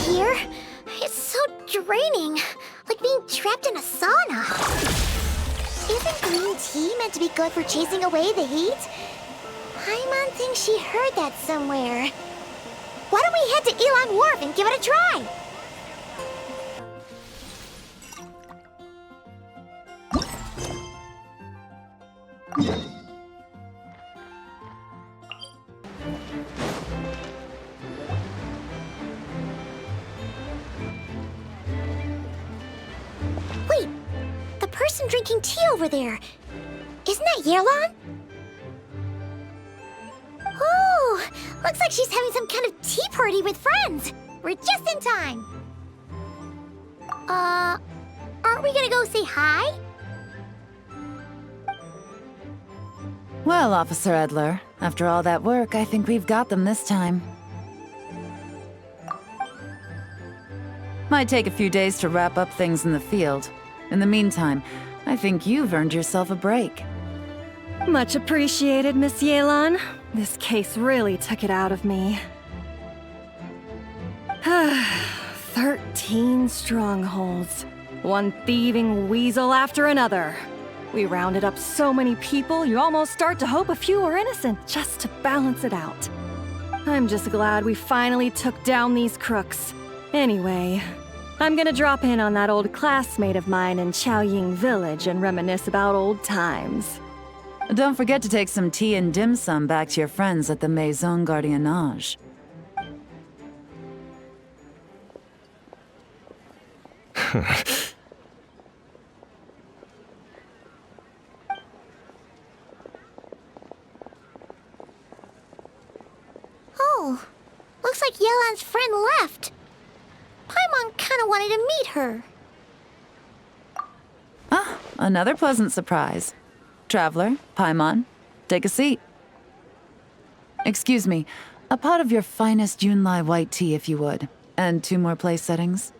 here. It's so draining, like being trapped in a sauna. Isn't green tea meant to be good for chasing away the heat? Paimon thinks she heard that somewhere. Why don't we head to Yelan Wharf and give it a try? Wait, the person drinking tea over there. Isn't that Yelan? Oh, looks like she's having some kind of tea party with friends. We're just in time. Aren't we gonna go say hi? Well, Officer Edler, after all that work, I think we've got them this time. Might take a few days to wrap up things in the field. In the meantime, I think you've earned yourself a break. Much appreciated, Miss Yelan. This case really took it out of me. 13 strongholds. One thieving weasel after another. We rounded up so many people, you almost start to hope a few were innocent, just to balance it out. I'm just glad we finally took down these crooks. Anyway, I'm gonna drop in on that old classmate of mine in Chaoying Village and reminisce about old times. Don't forget to take some tea and dim sum back to your friends at the Maison Gardiennage. Oh, looks like Yelan's friend left. Paimon kinda wanted to meet her. Ah, another pleasant surprise. Traveler, Paimon, take a seat. Excuse me, a pot of your finest Yunlai white tea if you would, and 2 more place settings.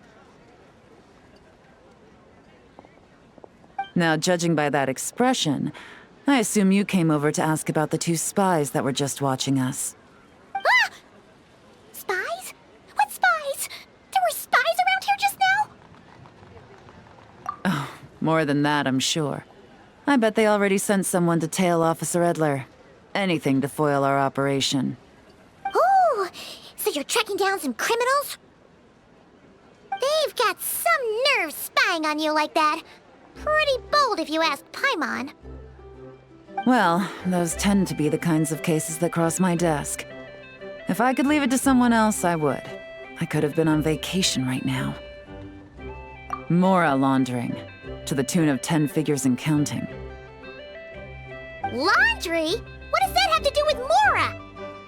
Now, judging by that expression, I assume you came over to ask about the 2 spies that were just watching us. Ah! Spies? What spies? There were spies around here just now? Oh, more than that, I'm sure. I bet they already sent someone to tail Officer Edler. Anything to foil our operation. Oh, so you're tracking down some criminals? They've got some nerve spying on you like that. Pretty bold if you ask Paimon. Well, those tend to be the kinds of cases that cross my desk. If I could leave it to someone else, I would. I could have been on vacation right now. Mora laundering, to the tune of 10 figures and counting. Laundry? What does that have to do with Mora?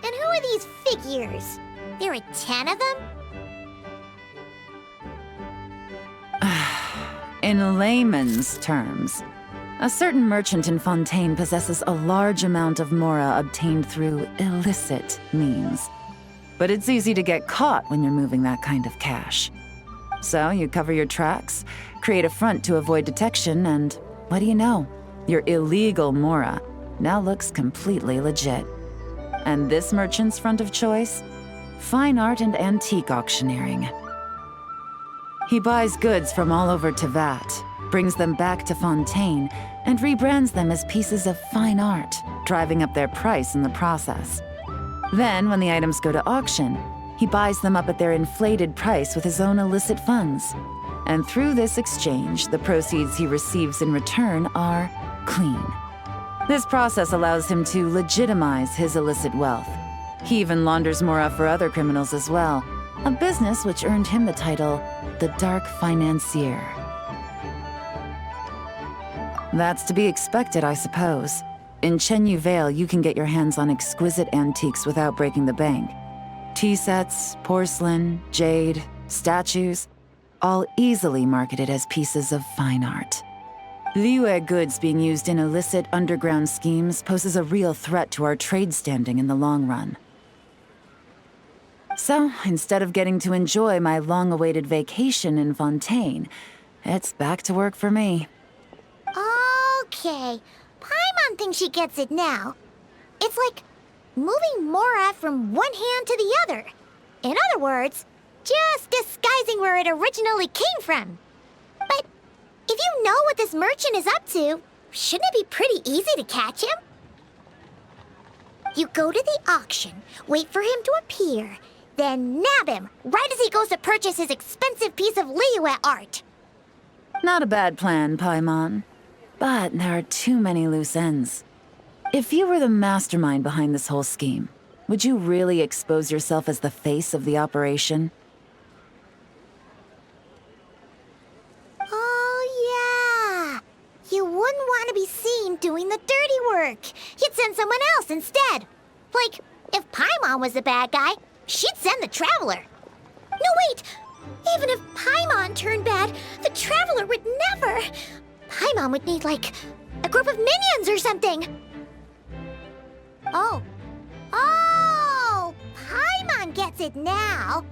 And who are these figures? There are 10 of them? In layman's terms, a certain merchant in Fontaine possesses a large amount of Mora obtained through illicit means. But it's easy to get caught when you're moving that kind of cash. So you cover your tracks, create a front to avoid detection, and what do you know? Your illegal Mora now looks completely legit. And this merchant's front of choice? Fine art and antique auctioneering. He buys goods from all over Tevat, brings them back to Fontaine, and rebrands them as pieces of fine art, driving up their price in the process. Then, when the items go to auction, he buys them up at their inflated price with his own illicit funds. And through this exchange, the proceeds he receives in return are clean. This process allows him to legitimize his illicit wealth. He even launders Mora for other criminals as well, a business which earned him the title, the Dark Financier. That's to be expected, I suppose. In Chenyu Vale, you can get your hands on exquisite antiques without breaking the bank. Tea sets, porcelain, jade, statues, all easily marketed as pieces of fine art. Liyue goods being used in illicit underground schemes poses a real threat to our trade standing in the long run. So, instead of getting to enjoy my long-awaited vacation in Fontaine, it's back to work for me. Okay, Paimon thinks she gets it now. It's like moving Mora from one hand to the other. In other words, just disguising where it originally came from. But if you know what this merchant is up to, shouldn't it be pretty easy to catch him? You go to the auction, wait for him to appear, then nab him right as he goes to purchase his expensive piece of Liyue art. Not a bad plan, Paimon. But there are too many loose ends. If you were the mastermind behind this whole scheme, would you really expose yourself as the face of the operation? Oh, yeah. You wouldn't want to be seen doing the dirty work. You'd send someone else instead. Like, if Paimon was the bad guy, she'd send the Traveler. No, wait! Even if Paimon turned bad, the Traveler would never. Paimon would need, like, a group of minions or something. Oh, Paimon gets it now.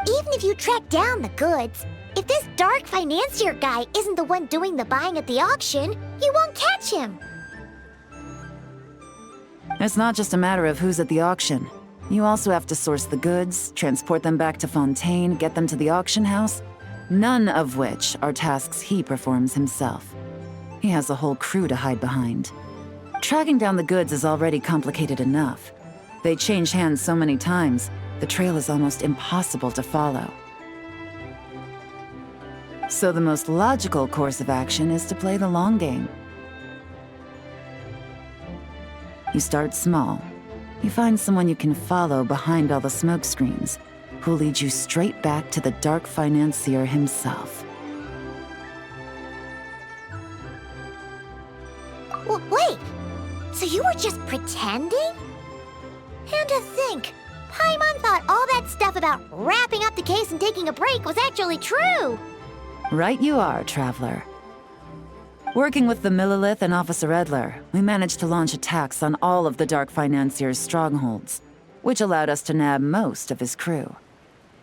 Even if you track down the goods, if this dark financier guy isn't the one doing the buying at the auction, you won't catch him. It's not just a matter of who's at the auction. You also have to source the goods, transport them back to Fontaine, get them to the auction house, none of which are tasks he performs himself. He has a whole crew to hide behind. Tracking down the goods is already complicated enough. They change hands so many times, the trail is almost impossible to follow. So the most logical course of action is to play the long game. You start small. You find someone you can follow behind all the smoke screens, who'll lead you straight back to the dark financier himself. Wait, so you were just pretending? And to think, Paimon thought all that stuff about wrapping up the case and taking a break was actually true. Right you are, Traveler. Working with the Millilith and Officer Edler, we managed to launch attacks on all of the Dark Financier's strongholds, which allowed us to nab most of his crew.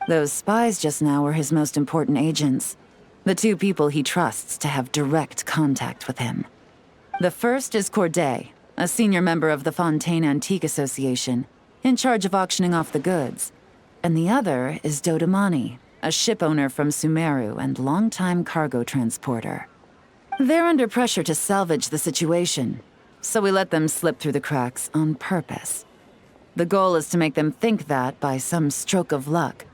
Those spies just now were his most important agents, the two people he trusts to have direct contact with him. The first is KRAI, a senior member of the Fontaine Antique Association, in charge of auctioning off the goods. And the other is Dodamani, a ship owner from Sumeru and longtime cargo transporter. They're under pressure to salvage the situation, so we let them slip through the cracks on purpose. The goal is to make them think that, by some stroke of luck,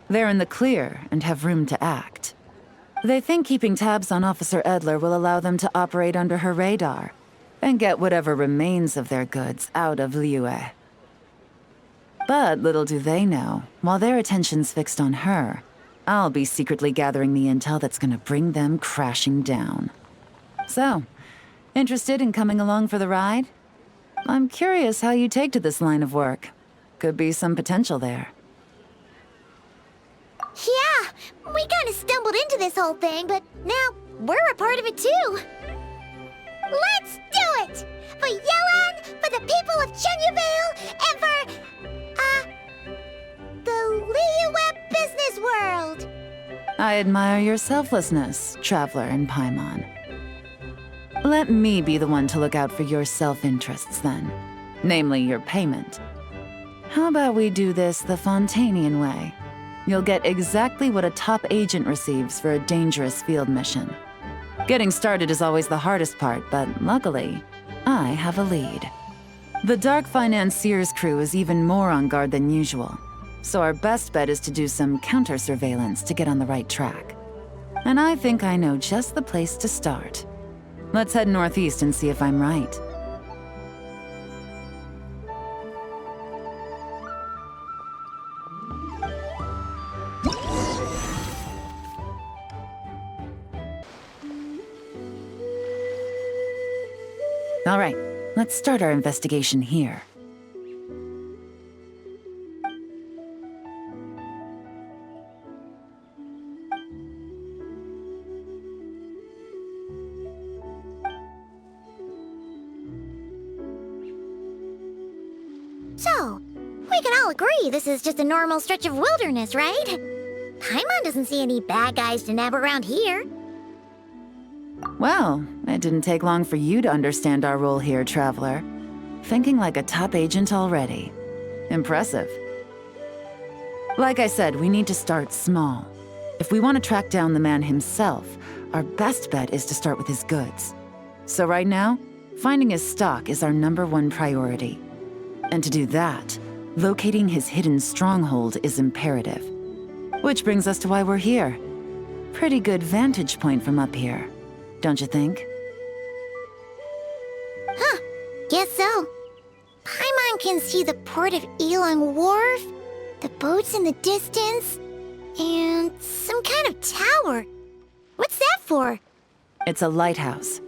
they're in the clear and have room to act. They think keeping tabs on Officer Edler will allow them to operate under her radar and get whatever remains of their goods out of Liyue. But little do they know, while their attention's fixed on her, I'll be secretly gathering the intel that's gonna bring them crashing down. So, interested in coming along for the ride? I'm curious how you take to this line of work. Could be some potential there. Yeah, we kind of stumbled into this whole thing, but now we're a part of it too. Let's do it! For Yelan, for the people of Chenyavale, and for, the Liyue business world! I admire your selflessness, Traveler and Paimon. Let me be the one to look out for your self-interests then, namely your payment. How about we do this the Fontainian way? You'll get exactly what a top agent receives for a dangerous field mission. Getting started is always the hardest part, but luckily, I have a lead. The Dark Financier's crew is even more on guard than usual, so our best bet is to do some counter-surveillance to get on the right track. And I think I know just the place to start. Let's head northeast and see if I'm right. All right, let's start our investigation here. So, we can all agree this is just a normal stretch of wilderness, right? Paimon doesn't see any bad guys to nab around here. Well, it didn't take long for you to understand our role here, Traveler. Thinking like a top agent already. Impressive. Like I said, we need to start small. If we want to track down the man himself, our best bet is to start with his goods. So right now, finding his stock is our #1 priority. And to do that, locating his hidden stronghold is imperative. Which brings us to why we're here. Pretty good vantage point from up here, don't you think? Huh, guess so. Paimon can see the port of Yelan Wharf, the boats in the distance, and some kind of tower. What's that for? It's a lighthouse.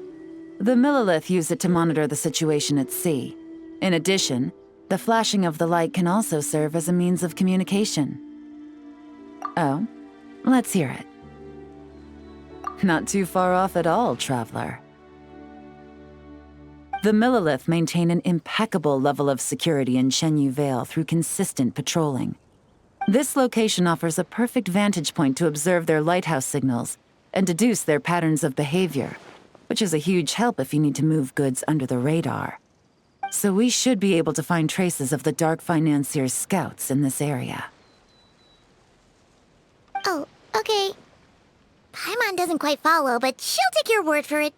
The Millilith use it to monitor the situation at sea. In addition, the flashing of the light can also serve as a means of communication. Oh, let's hear it. Not too far off at all, traveler. The Millilith maintain an impeccable level of security in Shenyu Vale through consistent patrolling. This location offers a perfect vantage point to observe their lighthouse signals and deduce their patterns of behavior, which is a huge help if you need to move goods under the radar. So we should be able to find traces of the Dark Financier's scouts in this area. Oh, okay. Paimon doesn't quite follow, but she'll take your word for it.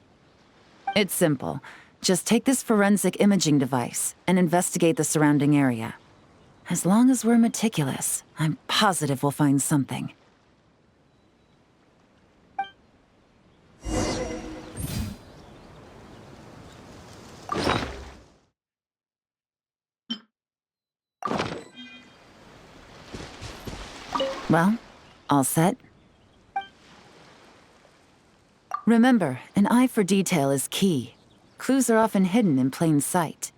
It's simple. Just take this forensic imaging device and investigate the surrounding area. As long as we're meticulous, I'm positive we'll find something. Well, all set? Remember, an eye for detail is key. Clues are often hidden in plain sight.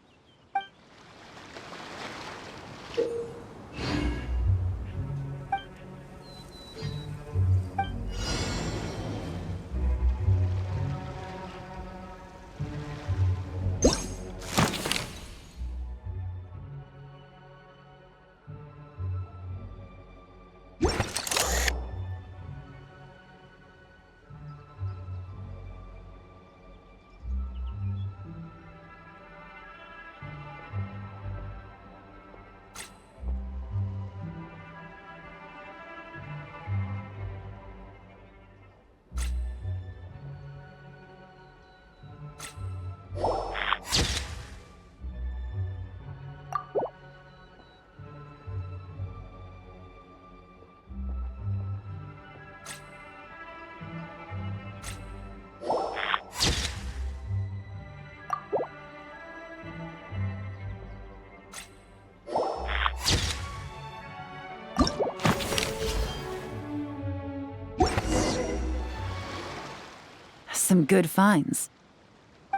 Some good finds.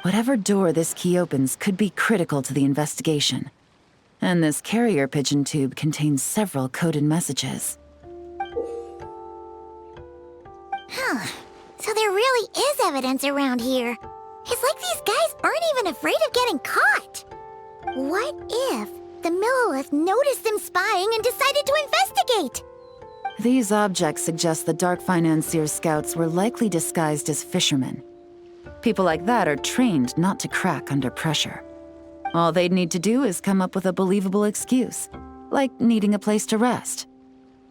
Whatever door this key opens could be critical to the investigation. And this carrier pigeon tube contains several coded messages. Huh. So there really is evidence around here. It's like these guys aren't even afraid of getting caught. What if the Millilith noticed them spying and decided to investigate? These objects suggest the Dark Financier scouts were likely disguised as fishermen. People like that are trained not to crack under pressure. All they'd need to do is come up with a believable excuse, like needing a place to rest.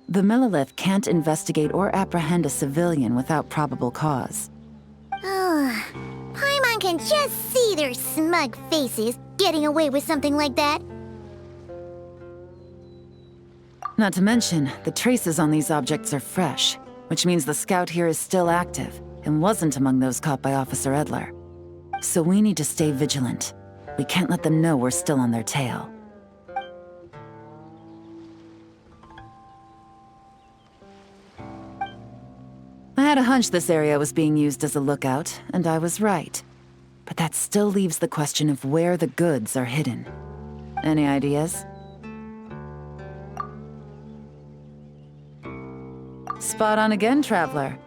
The Millilith can't investigate or apprehend a civilian without probable cause. Paimon can just see their smug faces getting away with something like that. Not to mention, the traces on these objects are fresh, which means the scout here is still active and wasn't among those caught by Officer Edler. So we need to stay vigilant. We can't let them know we're still on their tail. I had a hunch this area was being used as a lookout, and I was right. But that still leaves the question of where the goods are hidden. Any ideas? Spot on again, Traveler.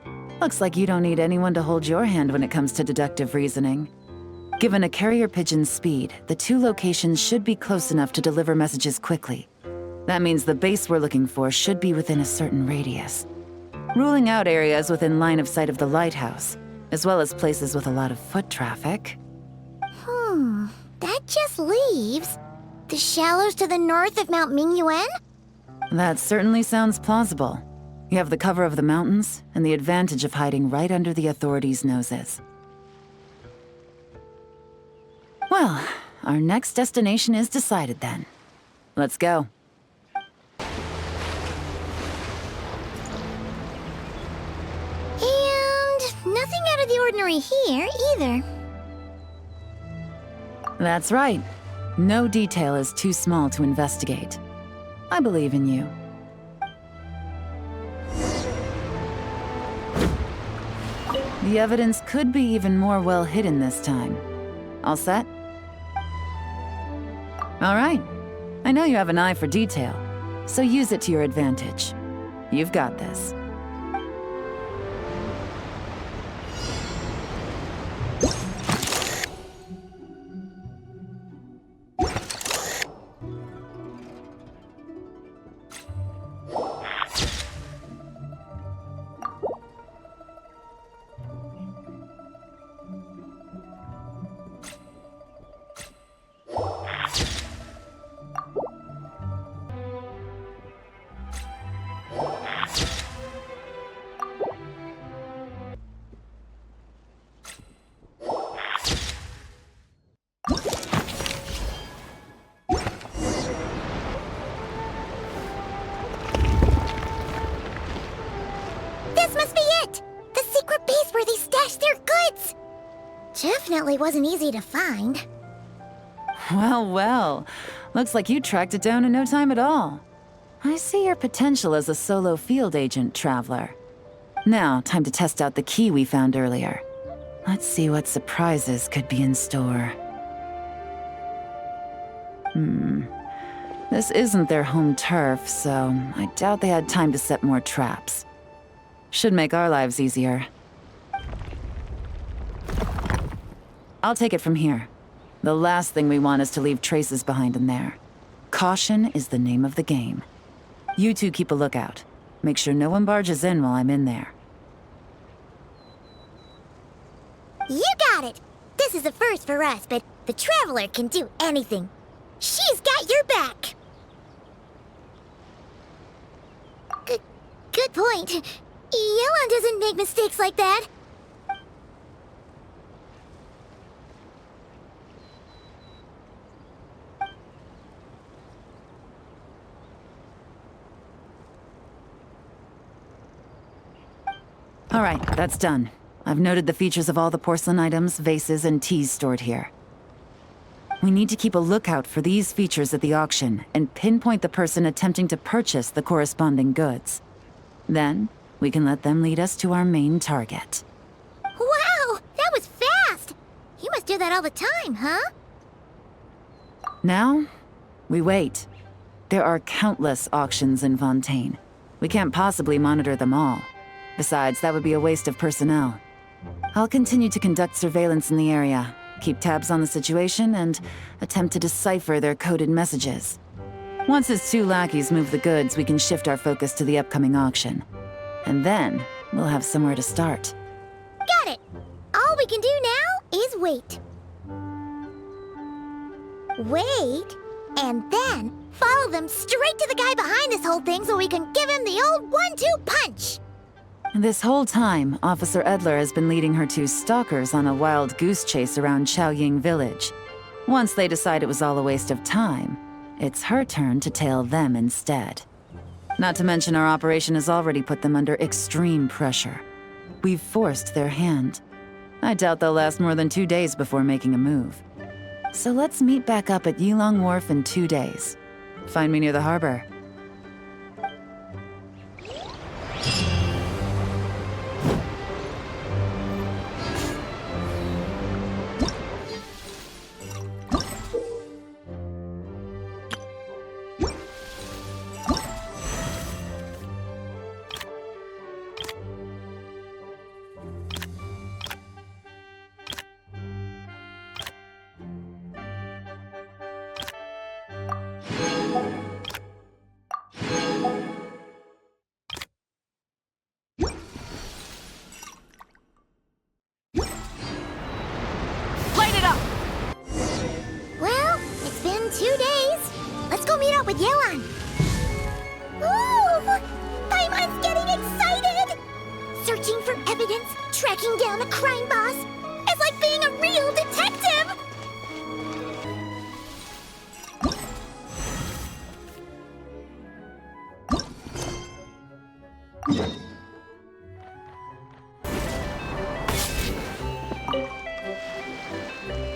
Looks like you don't need anyone to hold your hand when it comes to deductive reasoning. Given a carrier pigeon's speed, the two locations should be close enough to deliver messages quickly. That means the base we're looking for should be within a certain radius. Ruling out areas within line of sight of the lighthouse, as well as places with a lot of foot traffic. That just leaves the shallows to the north of Mount Mingyuan? That certainly sounds plausible. You have the cover of the mountains and the advantage of hiding right under the authorities' noses. Well, our next destination is decided then. Let's go. And nothing out of the ordinary here, either. That's right. No detail is too small to investigate. I believe in you. The evidence could be even more well hidden this time. All set? All right. I know you have an eye for detail, so use it to your advantage. You've got this. This must be it! The secret base where they stashed their goods! Definitely wasn't easy to find. Well, well. Looks like you tracked it down in no time at all. I see your potential as a solo field agent, Traveler. Now, time to test out the key we found earlier. Let's see what surprises could be in store. This isn't their home turf, so I doubt they had time to set more traps. Should make our lives easier. I'll take it from here. The last thing we want is to leave traces behind in there. Caution is the name of the game. You two keep a lookout. Make sure no one barges in while I'm in there. You got it! This is a first for us, but the Traveler can do anything. She's got your back! Good point. Yelan doesn't make mistakes like that. All right, that's done. I've noted the features of all the porcelain items, vases, and teas stored here. We need to keep a lookout for these features at the auction and pinpoint the person attempting to purchase the corresponding goods. Then, we can let them lead us to our main target. Wow, that was fast! You must do that all the time, huh? Now, we wait. There are countless auctions in Fontaine. We can't possibly monitor them all. Besides, that would be a waste of personnel. I'll continue to conduct surveillance in the area, keep tabs on the situation, and attempt to decipher their coded messages. Once his two lackeys move the goods, we can shift our focus to the upcoming auction. And then, we'll have somewhere to start. Got it! All we can do now is wait. Wait, and then follow them straight to the guy behind this whole thing so we can give him the old 1-2 punch! This whole time, Officer Edler has been leading her two stalkers on a wild goose chase around Chaoying Village. Once they decide it was all a waste of time, it's her turn to tail them instead. Not to mention our operation has already put them under extreme pressure. We've forced their hand. I doubt they'll last more than 2 days before making a move. So let's meet back up at Yulong Wharf in 2 days. Find me near the harbor.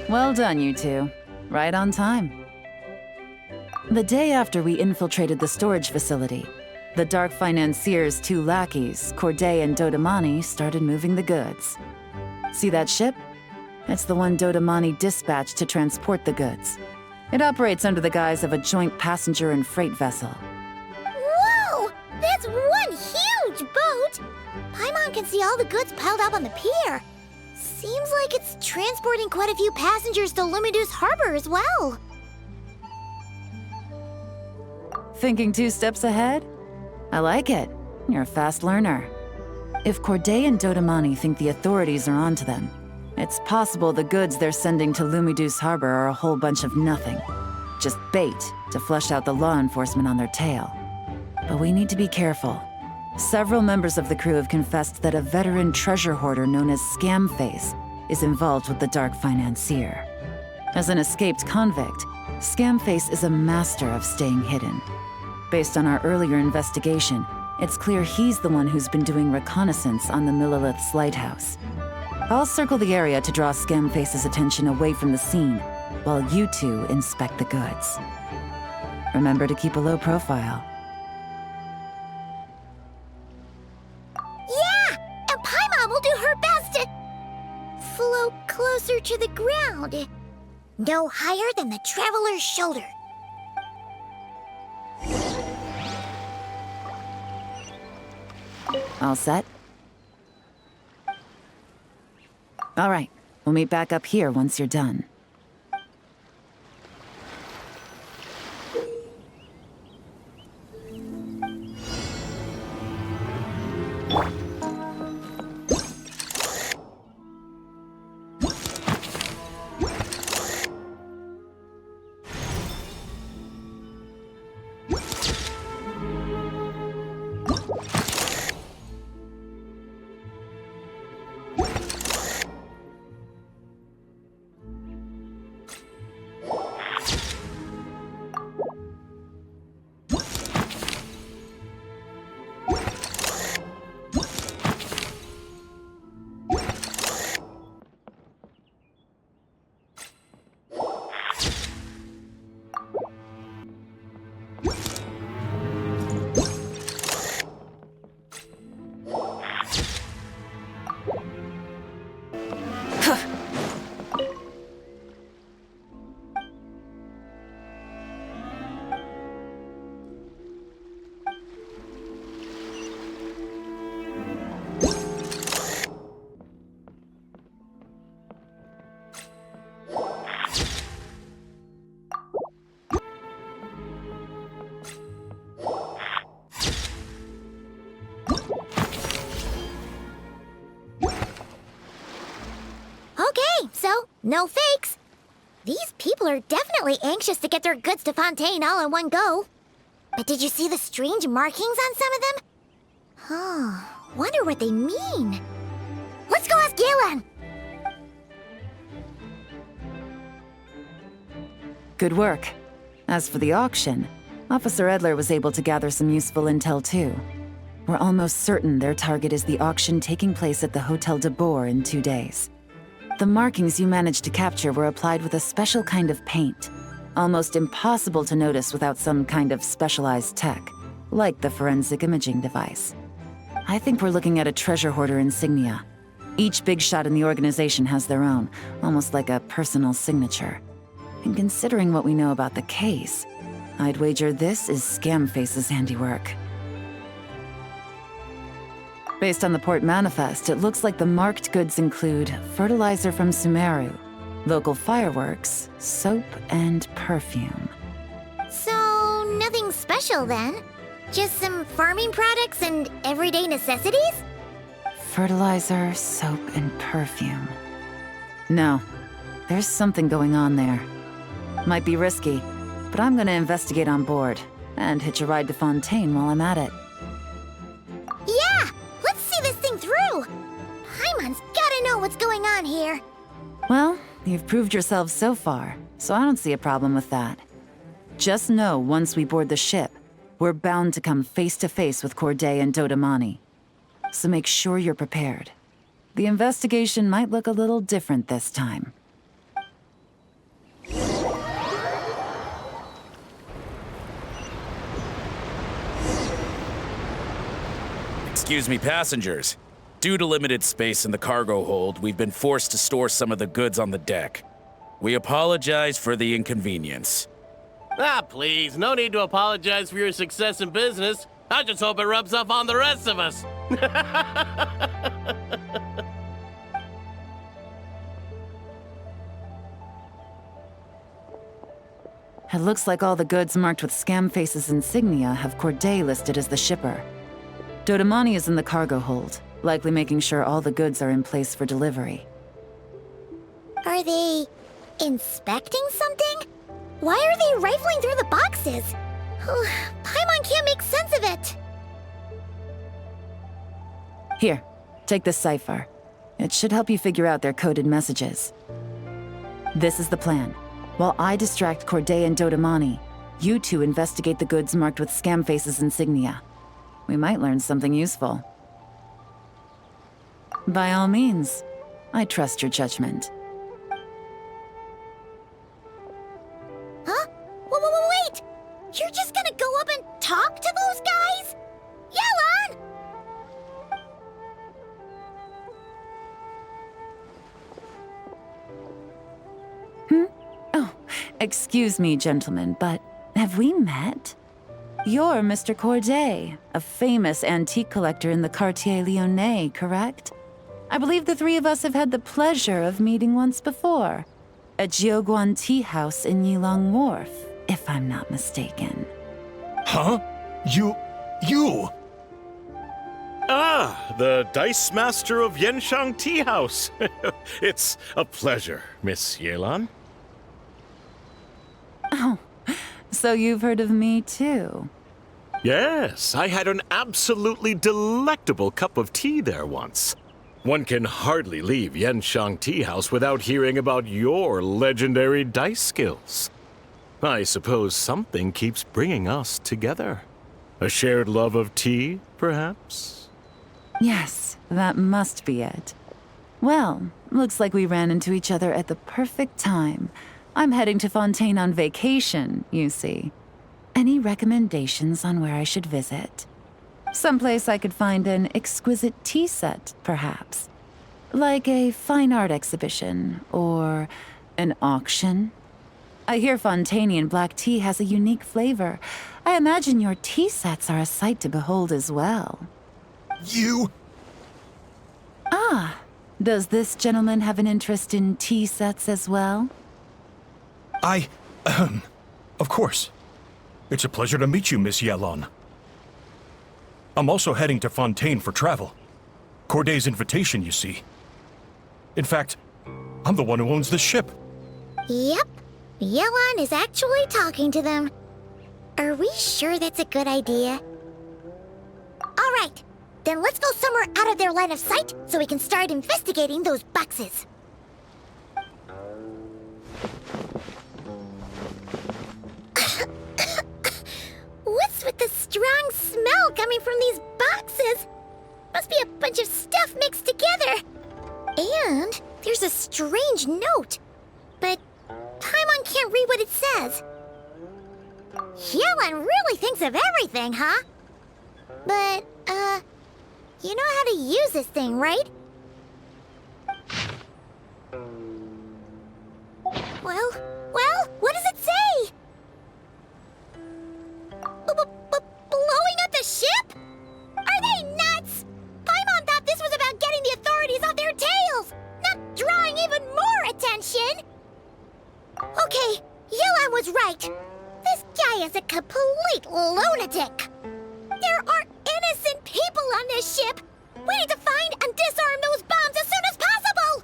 Well done, you two. Right on time. The day after we infiltrated the storage facility, the Dark Financier's two lackeys, KRAI and Dodamani, started moving the goods. See that ship? It's the one Dodamani dispatched to transport the goods. It operates under the guise of a joint passenger and freight vessel. Whoa! That's one huge boat! Paimon can see all the goods piled up on the pier. Seems like it's transporting quite a few passengers to Lumidu's harbor as well. Thinking 2 steps ahead? I like it. You're a fast learner. If KRAI and Dodamani think the authorities are onto them, it's possible the goods they're sending to Lumidu's harbor are a whole bunch of nothing. Just bait to flush out the law enforcement on their tail. But we need to be careful. Several members of the crew have confessed that a veteran treasure hoarder known as Scamface is involved with the Dark Financier. As an escaped convict, Scamface is a master of staying hidden. Based on our earlier investigation, it's clear he's the one who's been doing reconnaissance on the Millilith's lighthouse. I'll circle the area to draw Scamface's attention away from the scene, while you two inspect the goods. Remember to keep a low profile. Yeah! And Paimon will do her best to float closer to the ground. No higher than the traveler's shoulder. All set? All right, we'll meet back up here once you're done. Okay, so no fakes. These people are definitely anxious to get their goods to Fontaine all in one go. But did you see the strange markings on some of them? Oh, wonder what they mean. Let's go ask Yelan. Good work. As for the auction, Officer Edler was able to gather some useful intel too. We're almost certain their target is the auction taking place at the Hotel de Boer in 2 days. The markings you managed to capture were applied with a special kind of paint, almost impossible to notice without some kind of specialized tech, like the forensic imaging device. I think we're looking at a treasure hoarder insignia. Each big shot in the organization has their own, almost like a personal signature. And considering what we know about the case, I'd wager this is Scamface's handiwork. Based on the port manifest, it looks like the marked goods include fertilizer from Sumeru, local fireworks, soap, and perfume. So, nothing special then? Just some farming products and everyday necessities? Fertilizer, soap, and perfume. No, there's something going on there. Might be risky, but I'm gonna investigate on board, and hitch a ride to Fontaine while I'm at it. Yeah! Let's see this thing through! Paimon's gotta know what's going on here. Well, you've proved yourself so far, so I don't see a problem with that. Just know once we board the ship, we're bound to come face to face with KRAI and Dodamani. so make sure you're prepared. The investigation might look a little different this time. Excuse me, passengers. Due to limited space in the cargo hold, we've been forced to store some of the goods on the deck. We apologize for the inconvenience. Ah, please, no need to apologize for your success in business. I just hope it rubs off on the rest of us. It looks like all the goods marked with Scamface's insignia have KRAI listed as the shipper. Dodamani is in the cargo hold, likely making sure all the goods are in place for delivery. Are they inspecting something? Why are they rifling through the boxes? Paimon can't make sense of it. Here, take this cipher. It should help you figure out their coded messages. This is the plan. While I distract KRAI and Dodamani, you two investigate the goods marked with Scamface's insignia. We might learn something useful. By all means, I trust your judgment. Huh? Wait! You're just gonna go up and talk to those guys? Yelan! Oh, excuse me, gentlemen, but have we met? You're Mr. KRAI, a famous antique collector in the Quartier Lyonnais, correct? I believe the three of us have had the pleasure of meeting once before, at Jiuguan Tea House in Yelan Wharf, if I'm not mistaken. Huh? You... Ah, the Dice Master of Yenshang Tea House. It's a pleasure, Miss Yelan. Oh, so you've heard of me too? Yes, I had an absolutely delectable cup of tea there once. One can hardly leave Yenshang Tea House without hearing about your legendary dice skills. I suppose something keeps bringing us together. A shared love of tea, perhaps? Yes, that must be it. Well, looks like we ran into each other at the perfect time. I'm heading to Fontaine on vacation, you see. Any recommendations on where I should visit? Someplace I could find an exquisite tea set, perhaps. Like a fine art exhibition, or an auction. I hear Fontainian black tea has a unique flavor. I imagine your tea sets are a sight to behold as well. You... Ah, does this gentleman have an interest in tea sets as well? Of course. It's a pleasure to meet you, Miss Yelan. I'm also heading to Fontaine for travel. KRAI's invitation, you see. In fact, I'm the one who owns the ship. Yep. Yelan is actually talking to them. Are we sure that's a good idea? Alright, then let's go somewhere out of their line of sight so we can start investigating those boxes. What's with the strong smell coming from these boxes? Must be a bunch of stuff mixed together. And there's a strange note. But Paimon can't read what it says. Yelan really thinks of everything, huh? But, you know how to use this thing, right? Well, what does it say? Blowing up the ship? Are they nuts? Paimon thought this was about getting the authorities off their tails, not drawing even more attention. Okay, Yelan was right. This guy is a complete lunatic. There are innocent people on this ship. We need to find and disarm those bombs as soon as possible!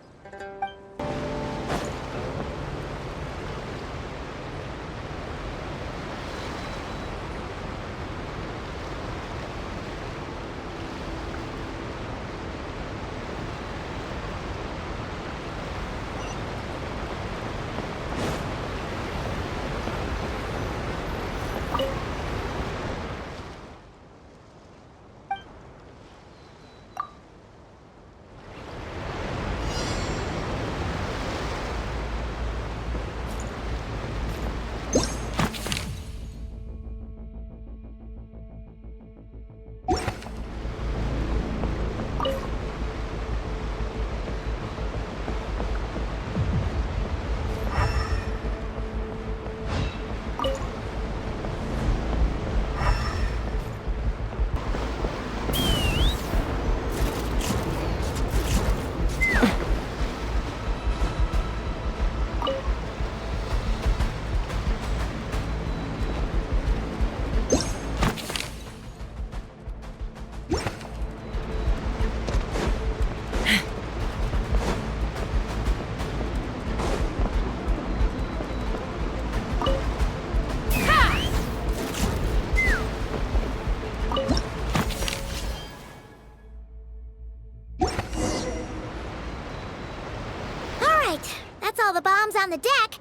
that's all the bombs on the deck.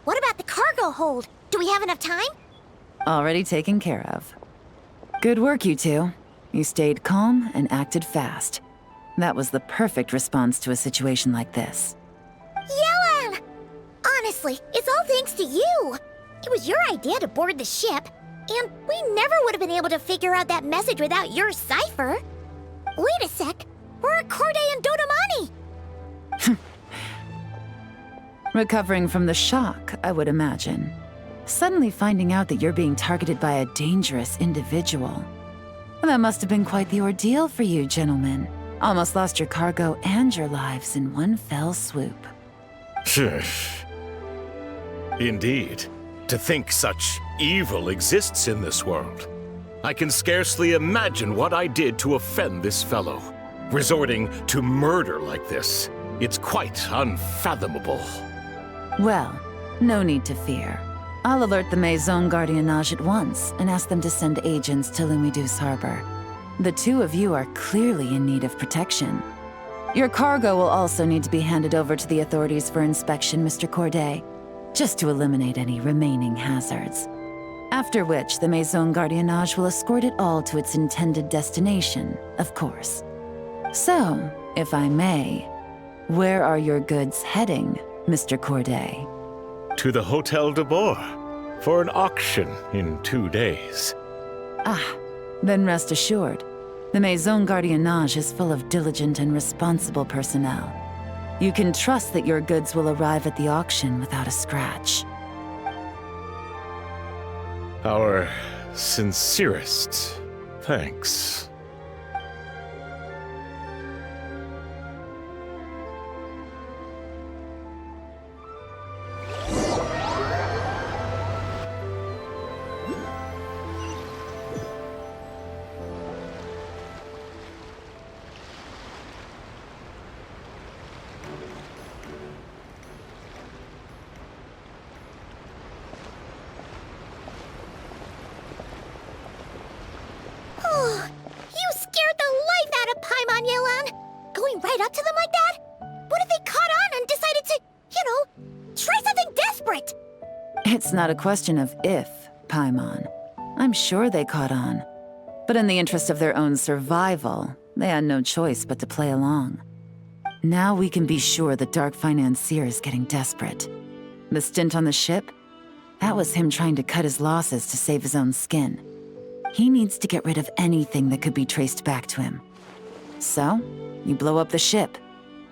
What about the cargo hold? Do we have enough time? Already taken care of. Good work, you two. You stayed calm and acted fast. That was the perfect response to a situation like this. Yelan! Honestly, it's all thanks to you. It was your idea to board the ship, and we never would have been able to figure out that message without your cipher. Wait a sec. We're at KRAI and Dodamani. Recovering from the shock, I would imagine. Suddenly finding out that you're being targeted by a dangerous individual. That must have been quite the ordeal for you, gentlemen. Almost lost your cargo and your lives in one fell swoop. Indeed. To think such evil exists in this world. I can scarcely imagine what I did to offend this fellow. Resorting to murder like this. It's quite unfathomable. Well, no need to fear. I'll alert the Maison Gardiennage at once and ask them to send agents to Lumidus Harbor. The two of you are clearly in need of protection. Your cargo will also need to be handed over to the authorities for inspection, Mr. Corday, just to eliminate any remaining hazards. After which, the Maison Gardiennage will escort it all to its intended destination, of course. So, if I may, where are your goods heading, Mr. Corday? To the Hotel de Boer for an auction in 2 days. Then rest assured, the Maison Gardiennage is full of diligent and responsible personnel. You can trust that your goods will arrive at the auction without a scratch. Our sincerest thanks. You scared the life out of Paimon, Yelan! Going right up to them like that? What if they caught on and decided to, try something desperate? It's not a question of if, Paimon. I'm sure they caught on. But in the interest of their own survival, they had no choice but to play along. Now we can be sure the Dark Financier is getting desperate. The stint on the ship? That was him trying to cut his losses to save his own skin. He needs to get rid of anything that could be traced back to him. So, you blow up the ship.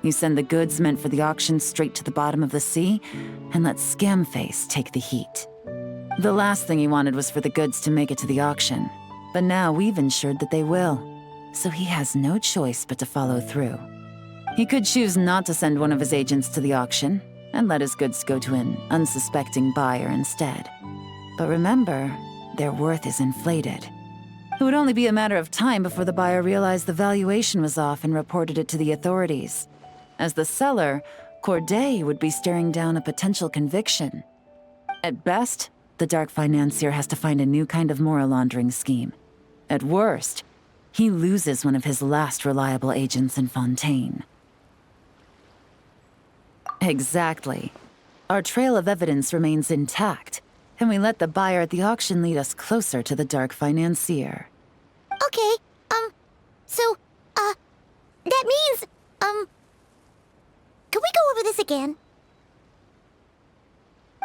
You send the goods meant for the auction straight to the bottom of the sea, and let Scamface take the heat. The last thing he wanted was for the goods to make it to the auction, but now we've ensured that they will, so he has no choice but to follow through. He could choose not to send one of his agents to the auction, and let his goods go to an unsuspecting buyer instead. But remember, their worth is inflated. It would only be a matter of time before the buyer realized the valuation was off and reported it to the authorities. As the seller, Corday would be staring down a potential conviction. At best, the Dark Financier has to find a new kind of moral laundering scheme. At worst, he loses one of his last reliable agents in Fontaine. Exactly. Our trail of evidence remains intact, and we let the buyer at the auction lead us closer to the Dark Financier. Okay, that means, can we go over this again?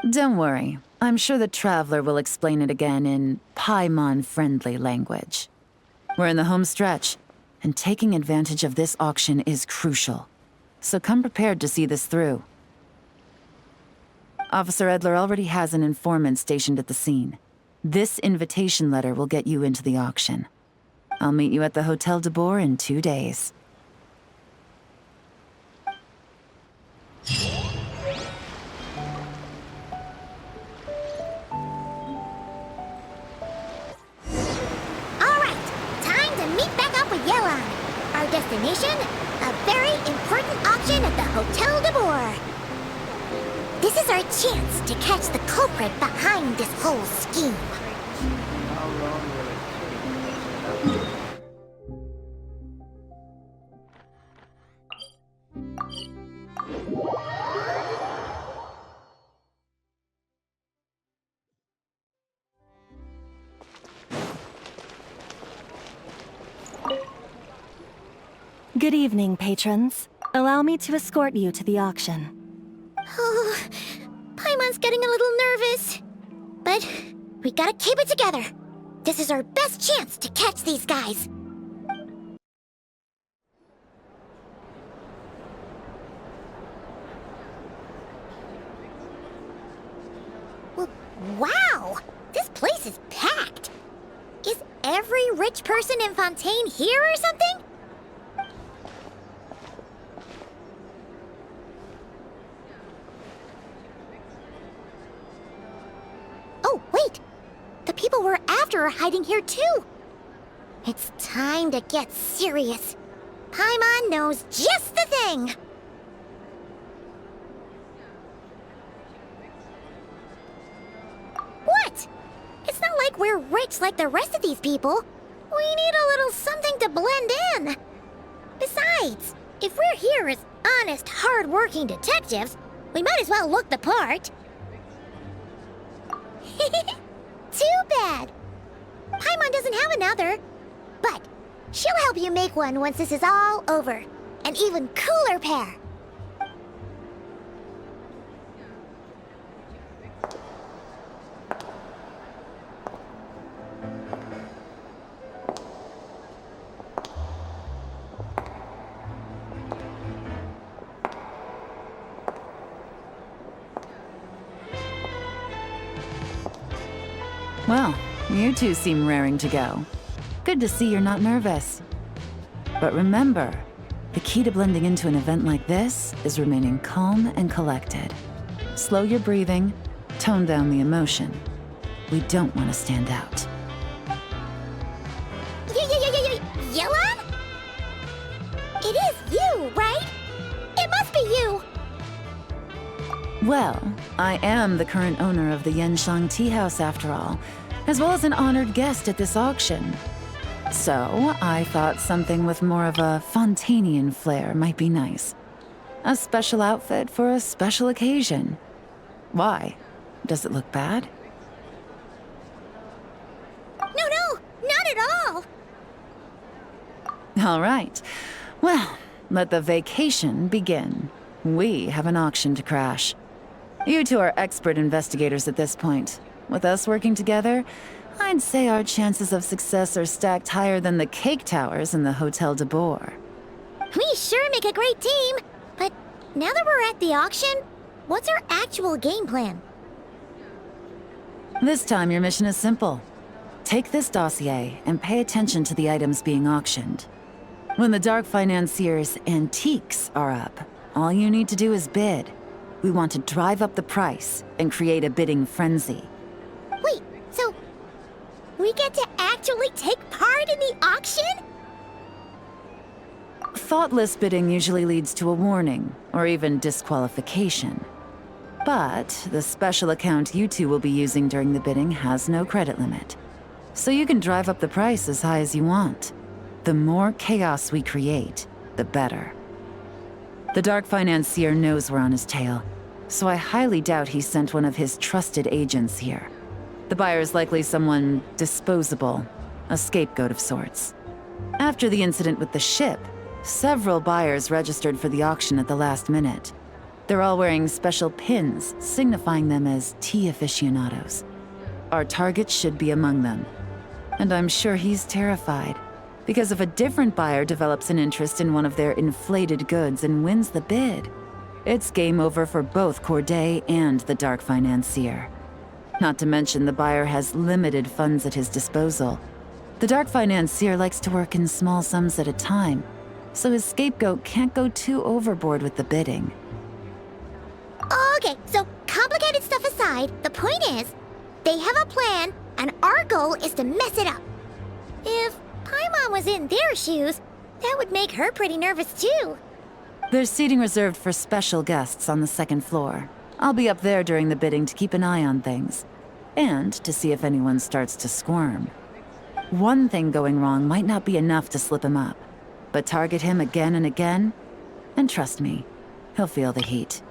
Don't worry. I'm sure the Traveler will explain it again in Paimon-friendly language. We're in the home stretch, and taking advantage of this auction is crucial. So come prepared to see this through. Officer Edler already has an informant stationed at the scene. This invitation letter will get you into the auction. I'll meet you at the Hotel de Boer in 2 days. Alright, time to meet back up with Yelan. Our destination? A very important auction at the Hotel de Boer. This is our chance to catch the culprit behind this whole scheme. Good evening, patrons. Allow me to escort you to the auction. Oh, Paimon's getting a little nervous. But we gotta keep it together. This is our best chance to catch these guys. Wow! This place is packed! Is every rich person in Fontaine here or something? Oh, wait! The people we're after are hiding here too! It's time to get serious. Paimon knows just the thing! What? It's not like we're rich like the rest of these people. We need a little something to blend in. Besides, if we're here as honest, hard-working detectives, we might as well look the part. Too bad. Paimon doesn't have another. But she'll help you make one once this is all over. An even cooler pair. Well, you two seem raring to go. Good to see you're not nervous. But remember, the key to blending into an event like this is remaining calm and collected. Slow your breathing, tone down the emotion. We don't want to stand out. Yelan? It is you, right? It must be you! Well, I am the current owner of the Genshin Tea House after all, as well as an honored guest at this auction. So, I thought something with more of a Fontainian flair might be nice. A special outfit for a special occasion. Why? Does it look bad? No, not at all! All right. Well, let the vacation begin. We have an auction to crash. You two are expert investigators at this point. With us working together, I'd say our chances of success are stacked higher than the cake towers in the Hotel de Boer. We sure make a great team! But now that we're at the auction, what's our actual game plan? This time your mission is simple. Take this dossier and pay attention to the items being auctioned. When the Dark Financier's antiques are up, all you need to do is bid. We want to drive up the price and create a bidding frenzy. Wait, so we get to actually take part in the auction? Thoughtless bidding usually leads to a warning, or even disqualification. But the special account you two will be using during the bidding has no credit limit. So you can drive up the price as high as you want. The more chaos we create, the better. The Dark Financier knows we're on his tail, so I highly doubt he sent one of his trusted agents here. The buyer is likely someone disposable, a scapegoat of sorts. After the incident with the ship, several buyers registered for the auction at the last minute. They're all wearing special pins, signifying them as tea aficionados. Our target should be among them. And I'm sure he's terrified, because if a different buyer develops an interest in one of their inflated goods and wins the bid, it's game over for both KRAI and the Dark Financier. Not to mention the buyer has limited funds at his disposal. The Dark Financier likes to work in small sums at a time, so his scapegoat can't go too overboard with the bidding. Okay, so complicated stuff aside, the point is, they have a plan, and our goal is to mess it up. If Paimon was in their shoes, that would make her pretty nervous too. There's seating reserved for special guests on the second floor. I'll be up there during the bidding to keep an eye on things, and to see if anyone starts to squirm. One thing going wrong might not be enough to slip him up, but target him again and again, and trust me, he'll feel the heat.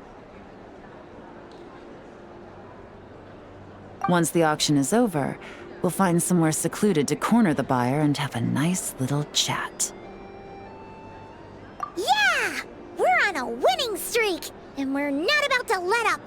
Once the auction is over, we'll find somewhere secluded to corner the buyer and have a nice little chat. a winning streak, and we're not about to let up.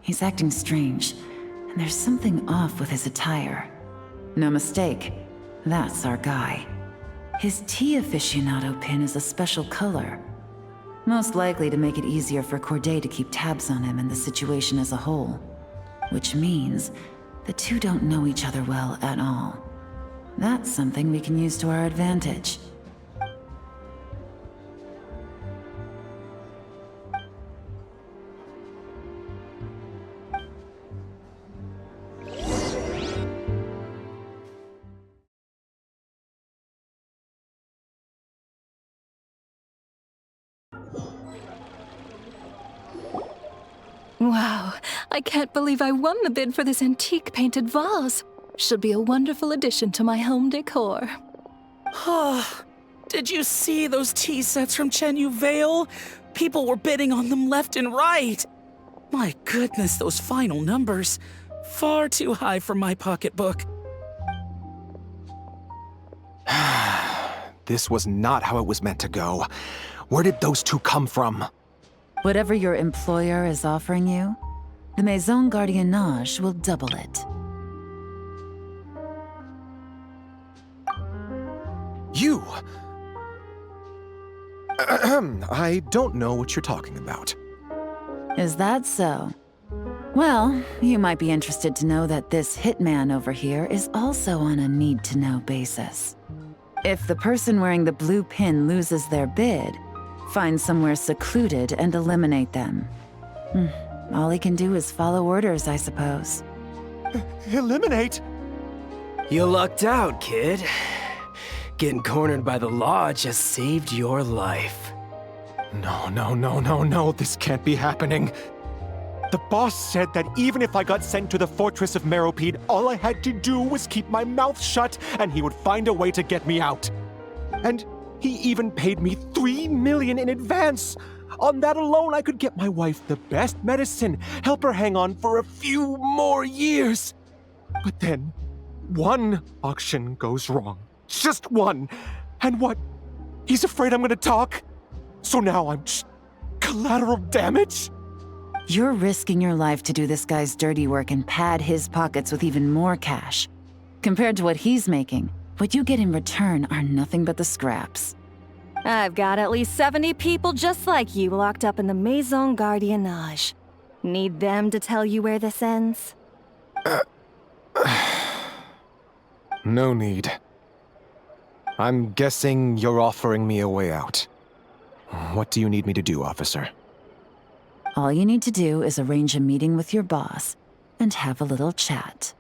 He's acting strange, and there's something off with his attire. No mistake, that's our guy. His tea aficionado pin is a special color. Most likely to make it easier for Corday to keep tabs on him and the situation as a whole. Which means the two don't know each other well at all. That's something we can use to our advantage. Wow, I can't believe I won the bid for this antique painted vase. Should be a wonderful addition to my home decor. Did you see those tea sets from Chenyu Vale? People were bidding on them left and right. My goodness, those final numbers. Far too high for my pocketbook. This was not how it was meant to go. Where did those two come from? Whatever your employer is offering you, the Maison Gardiennage will double it. You! I don't know what you're talking about. Is that so? Well, you might be interested to know that this hitman over here is also on a need-to-know basis. If the person wearing the blue pin loses their bid, find somewhere secluded and eliminate them. All he can do is follow orders, I suppose. Eliminate? You lucked out, kid. Getting cornered by the law just saved your life. No, this can't be happening. The boss said that even if I got sent to the Fortress of Meropide, all I had to do was keep my mouth shut and he would find a way to get me out. And he even paid me $3 million in advance. On that alone, I could get my wife the best medicine, help her hang on for a few more years. But then, one auction goes wrong. Just one. And what? He's afraid I'm gonna talk? So now I'm just collateral damage? You're risking your life to do this guy's dirty work and pad his pockets with even more cash. Compared to what he's making, what you get in return are nothing but the scraps. I've got at least 70 people just like you locked up in the Maison Gardiennage. Need them to tell you where this ends? No need. I'm guessing you're offering me a way out. What do you need me to do, officer? All you need to do is arrange a meeting with your boss and have a little chat.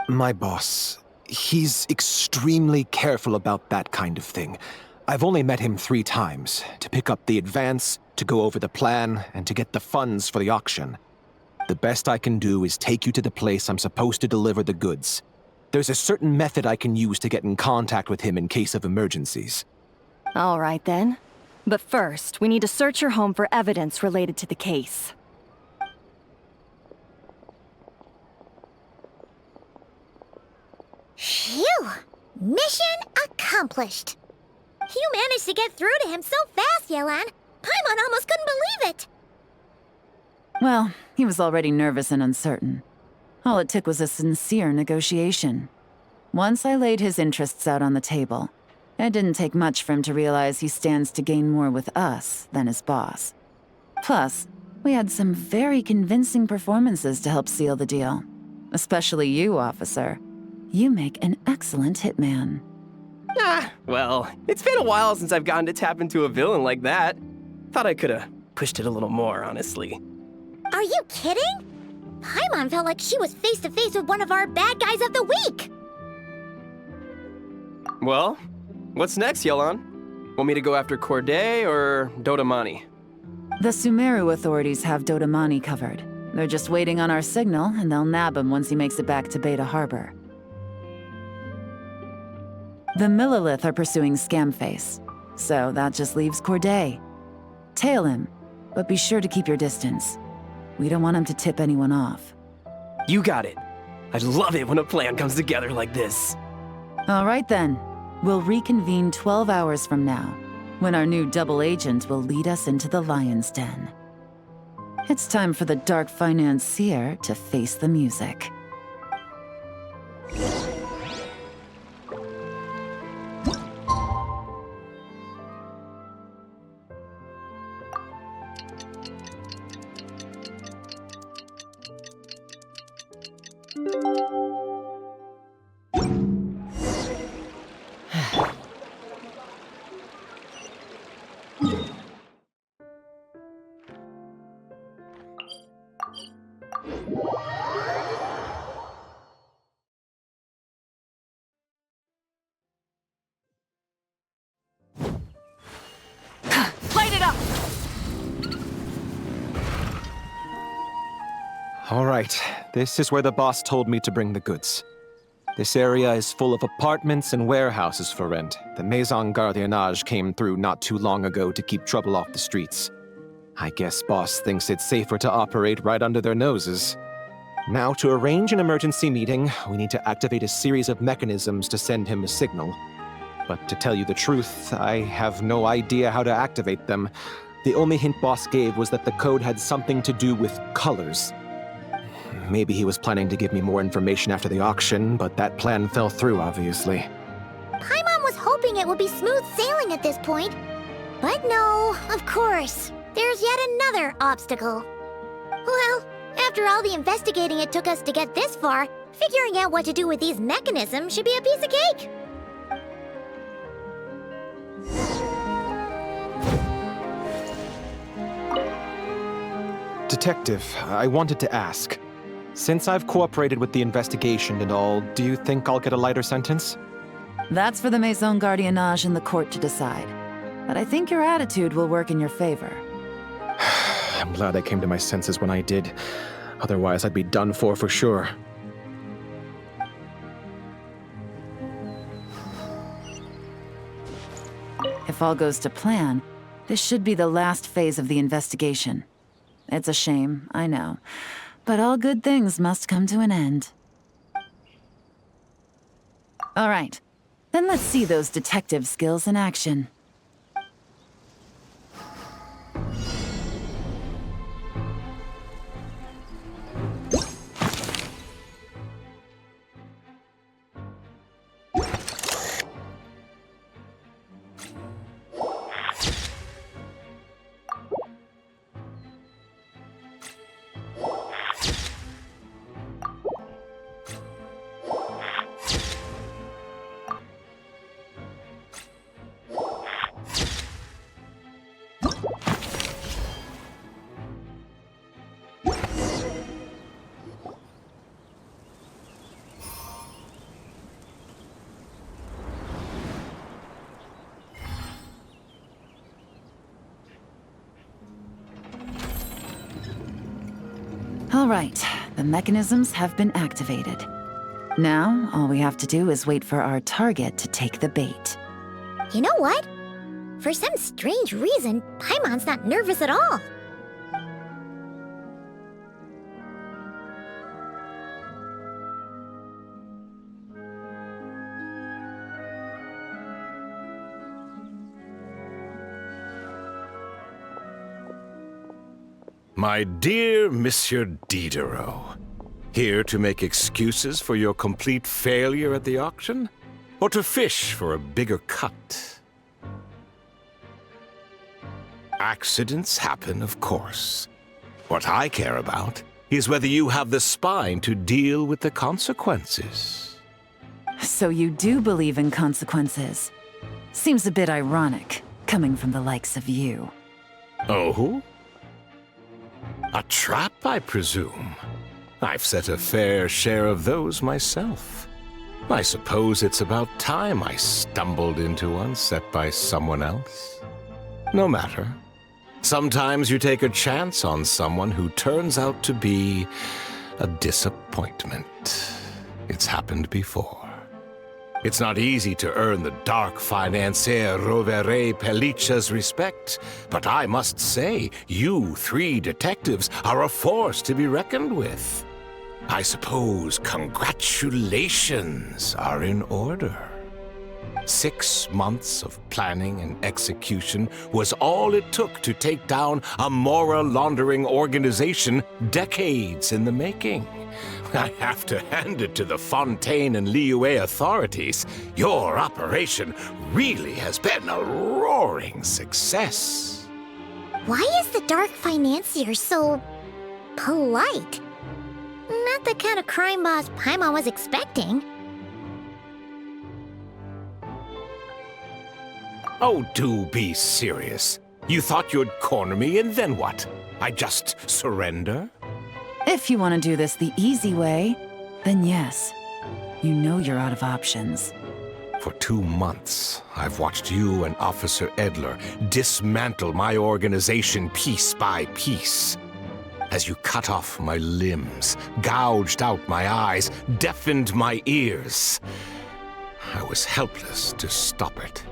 My boss, he's extremely careful about that kind of thing. I've only met him 3 times, to pick up the advance, to go over the plan, and to get the funds for the auction. The best I can do is take you to the place I'm supposed to deliver the goods. There's a certain method I can use to get in contact with him in case of emergencies. All right then. But first, we need to search your home for evidence related to the case. Phew! Mission accomplished. You managed to get through to him so fast, Yelan. Paimon almost couldn't believe it. Well, he was already nervous and uncertain. All it took was a sincere negotiation. Once I laid his interests out on the table, it didn't take much for him to realize he stands to gain more with us than his boss. Plus, we had some very convincing performances to help seal the deal. Especially you, officer. You make an excellent hitman. Well, it's been a while since I've gotten to tap into a villain like that. Thought I could've pushed it a little more, honestly. Are you kidding? Paimon felt like she was face to face with one of our bad guys of the week. Well, what's next, Yelan? Want me to go after KRAI or Dodamani? The Sumeru authorities have Dodamani covered. They're just waiting on our signal, and they'll nab him once he makes it back to Beta Harbor. The Millilith are pursuing Scamface, so that just leaves KRAI. Tail him, but be sure to keep your distance. We don't want him to tip anyone off. You got it. I love it when a plan comes together like this. All right then. We'll reconvene 12 hours from now, when our new double agent will lead us into the Lion's Den. It's time for the dark financier to face the music. Light it up! All right, this is where the boss told me to bring the goods. This area is full of apartments and warehouses for rent. The Maison Gardiennage came through not too long ago to keep trouble off the streets. I guess boss thinks it's safer to operate right under their noses. Now, to arrange an emergency meeting, we need to activate a series of mechanisms to send him a signal. But to tell you the truth, I have no idea how to activate them. The only hint boss gave was that the code had something to do with colors. Maybe he was planning to give me more information after the auction, but that plan fell through, obviously. Paimon was hoping it would be smooth sailing at this point. But no, of course. There's yet another obstacle. Well, after all the investigating it took us to get this far, figuring out what to do with these mechanisms should be a piece of cake. Detective, I wanted to ask. Since I've cooperated with the investigation and all, do you think I'll get a lighter sentence? That's for the Maison Gardiennage and the court to decide. But I think your attitude will work in your favor. I'm glad I came to my senses when I did. Otherwise, I'd be done for sure. If all goes to plan, this should be the last phase of the investigation. It's a shame, I know. But all good things must come to an end. All right, then let's see those detective skills in action. All right, the mechanisms have been activated. Now, all we have to do is wait for our target to take the bait. You know what? For some strange reason, Paimon's not nervous at all. My dear Monsieur Diderot, here to make excuses for your complete failure at the auction? Or to fish for a bigger cut? Accidents happen, of course. What I care about is whether you have the spine to deal with the consequences. So you do believe in consequences. Seems a bit ironic, coming from the likes of you. Oh? A trap, I presume. I've set a fair share of those myself. I suppose it's about time I stumbled into one set by someone else. No matter. Sometimes you take a chance on someone who turns out to be a disappointment. It's happened before. It's not easy to earn the dark financier Rovere Pelliccia's respect, but I must say, you three detectives are a force to be reckoned with. I suppose congratulations are in order. 6 months of planning and execution was all it took to take down a Mora laundering organization decades in the making. I have to hand it to the Fontaine and Liyue authorities. Your operation really has been a roaring success. Why is the dark financier so polite? Not the kind of crime boss Paimon was expecting. Oh, do be serious. You thought you'd corner me, and then what? I just surrender? If you want to do this the easy way, then yes. You know you're out of options. For 2 months, I've watched you and Officer Edler dismantle my organization piece by piece. As you cut off my limbs, gouged out my eyes, deafened my ears. I was helpless to stop it.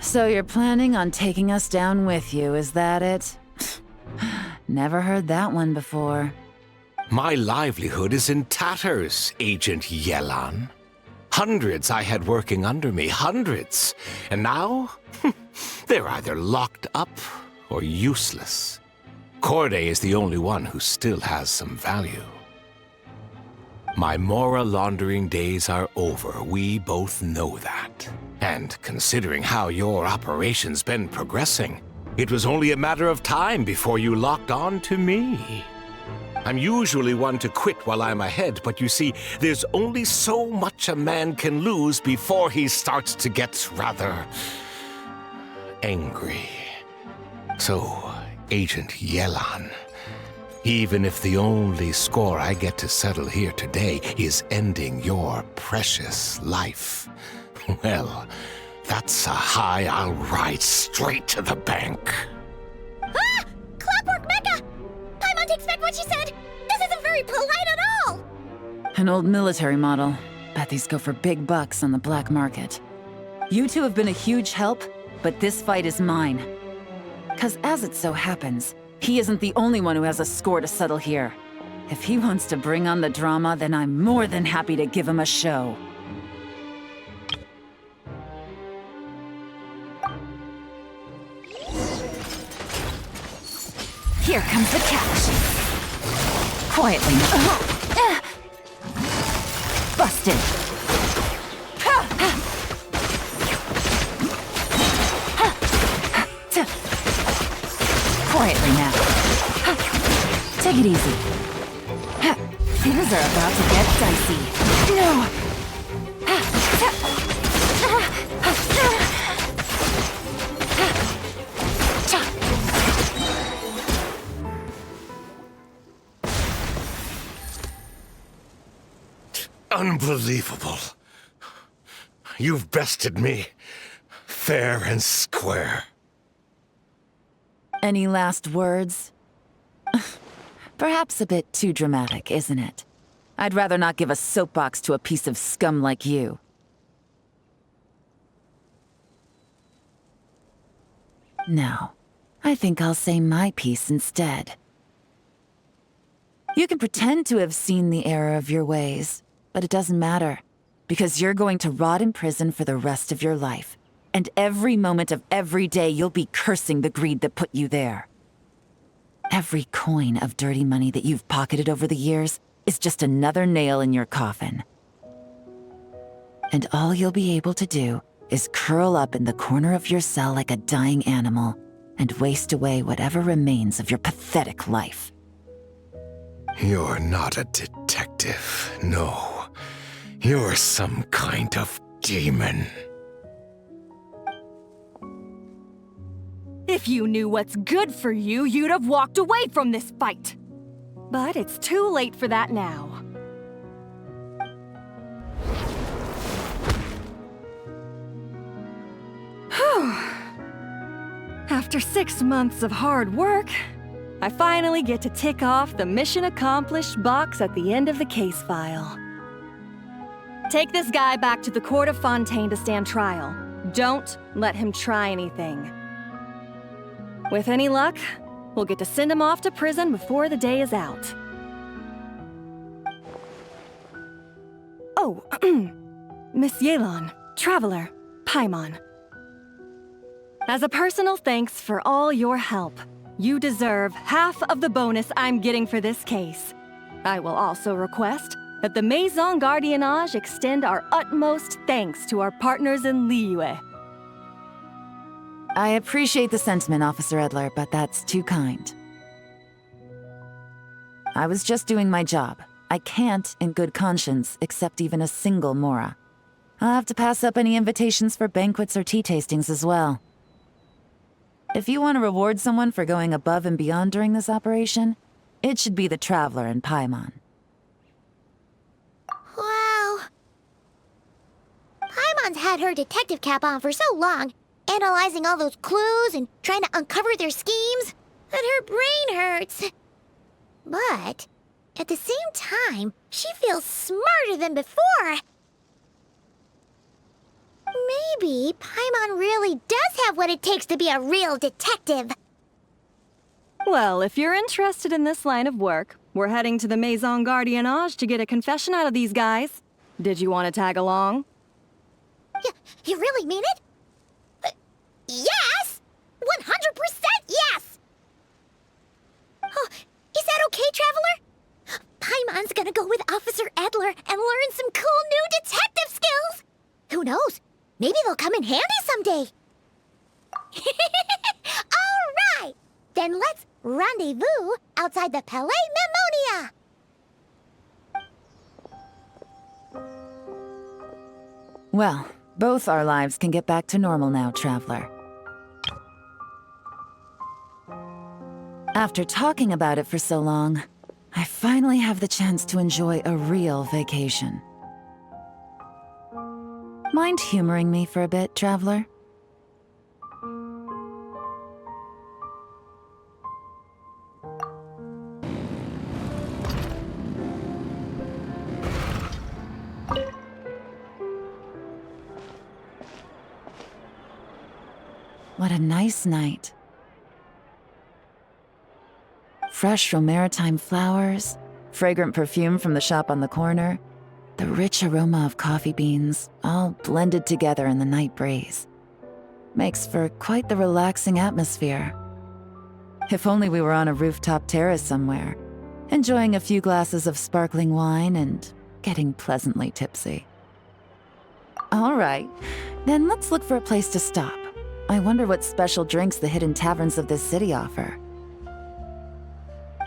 So you're planning on taking us down with you, is that it? Never heard that one before. My livelihood is in tatters, Agent Yelan. Hundreds I had working under me, hundreds. And now, they're either locked up or useless. KRAI is the only one who still has some value. My Mora laundering days are over, we both know that. And considering how your operation's been progressing, it was only a matter of time before you locked on to me. I'm usually one to quit while I'm ahead, but you see, there's only so much a man can lose before he starts to get rather angry. So, Agent Yelan, even if the only score I get to settle here today is ending your precious life, well, that's a high I'll ride straight to the bank. Ah! Clockwork Mecha! Paimon takes back what she said! This isn't very polite at all! An old military model. Bet these go for big bucks on the black market. You two have been a huge help, but this fight is mine. 'Cause as it so happens, he isn't the only one who has a score to settle here. If he wants to bring on the drama, then I'm more than happy to give him a show. Here comes the catch. Quietly now. Busted. Quietly now. Take it easy. Things are about to get dicey. No! Unbelievable. You've bested me, fair and square. Any last words? Perhaps a bit too dramatic, isn't it? I'd rather not give a soapbox to a piece of scum like you. No, I think I'll say my piece instead. You can pretend to have seen the error of your ways, but it doesn't matter, because you're going to rot in prison for the rest of your life. And every moment of every day you'll be cursing the greed that put you there. Every coin of dirty money that you've pocketed over the years is just another nail in your coffin. And all you'll be able to do is curl up in the corner of your cell like a dying animal and waste away whatever remains of your pathetic life. You're not a detective, no. You're some kind of demon. If you knew what's good for you, you'd have walked away from this fight. But it's too late for that now. After 6 months of hard work, I finally get to tick off the mission accomplished box at the end of the case file. Take this guy back to the court of Fontaine to stand trial. Don't let him try anything. With any luck, we'll get to send him off to prison before the day is out. Oh, Miss Yelan, Traveler, Paimon. As a personal thanks for all your help, you deserve half of the bonus I'm getting for this case. I will also request that the Maison Gardiennage extend our utmost thanks to our partners in Liyue. I appreciate the sentiment, Officer Edler, but that's too kind. I was just doing my job. I can't, in good conscience, accept even a single Mora. I'll have to pass up any invitations for banquets or tea tastings as well. If you want to reward someone for going above and beyond during this operation, it should be the Traveler and Paimon. Wow. Paimon's had her detective cap on for so long, analyzing all those clues and trying to uncover their schemes, that her brain hurts. But at the same time, she feels smarter than before. Maybe Paimon really does have what it takes to be a real detective. Well, if you're interested in this line of work, we're heading to the Maison Gardiennage to get a confession out of these guys. Did you want to tag along? You really mean it? Yes! 100% yes! Oh, is that okay, Traveler? Paimon's gonna go with Officer Edler and learn some cool new detective skills! Who knows? Maybe they'll come in handy someday. All right! Then let's rendezvous outside the Palais Memonia! Well, both our lives can get back to normal now, Traveler. After talking about it for so long, I finally have the chance to enjoy a real vacation. Mind humoring me for a bit, Traveler? What a nice night. Fresh maritime flowers, fragrant perfume from the shop on the corner, the rich aroma of coffee beans, all blended together in the night breeze. Makes for quite the relaxing atmosphere. If only we were on a rooftop terrace somewhere, enjoying a few glasses of sparkling wine and getting pleasantly tipsy. All right, then let's look for a place to stop. I wonder what special drinks the hidden taverns of this city offer.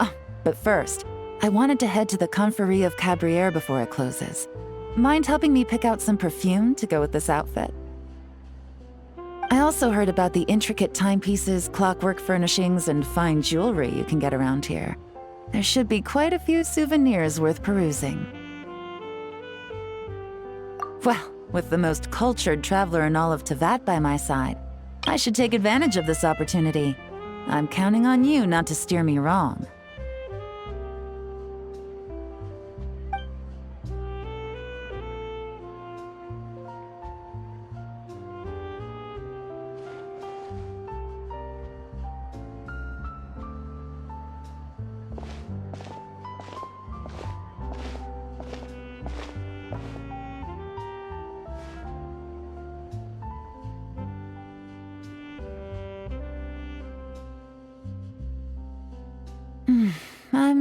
Oh, but first, I wanted to head to the Confrérie of Cabriere before it closes. Mind helping me pick out some perfume to go with this outfit? I also heard about the intricate timepieces, clockwork furnishings, and fine jewelry you can get around here. There should be quite a few souvenirs worth perusing. Well, with the most cultured traveler in all of Tevat by my side, I should take advantage of this opportunity. I'm counting on you not to steer me wrong.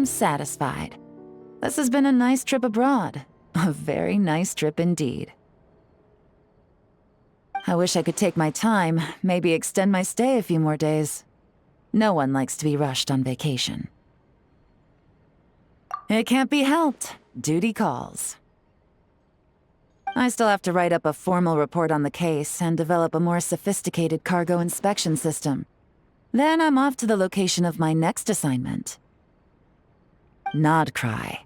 satisfied. This has been a nice trip abroad. A very nice trip indeed. I wish I could take my time, maybe extend my stay a few more days. No one likes to be rushed on vacation. It can't be helped. Duty calls. I still have to write up a formal report on the case and develop a more sophisticated cargo inspection system. Then I'm off to the location of my next assignment. KRAI.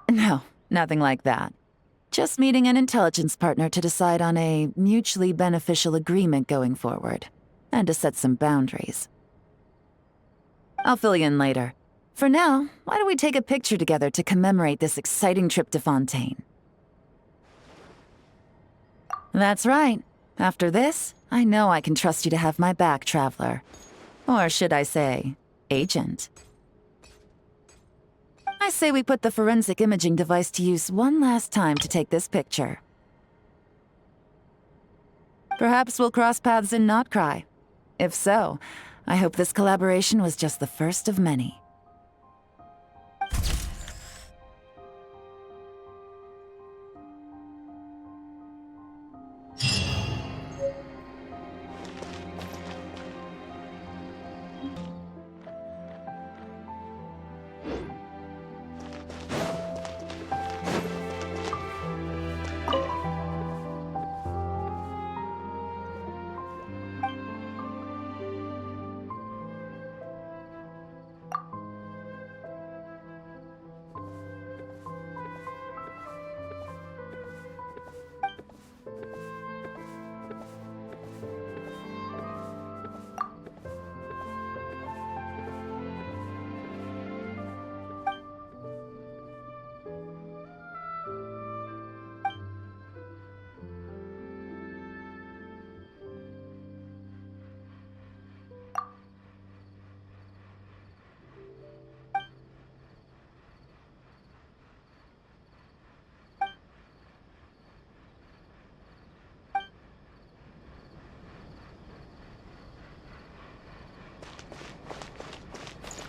No, nothing like that. Just meeting an intelligence partner to decide on a mutually beneficial agreement going forward, and to set some boundaries. I'll fill you in later. For now, why don't we take a picture together to commemorate this exciting trip to Fontaine? That's right. After this, I know I can trust you to have my back, Traveler. Or should I say, Agent. I say we put the forensic imaging device to use one last time to take this picture. Perhaps we'll cross paths in KRAI. If so, I hope this collaboration was just the first of many.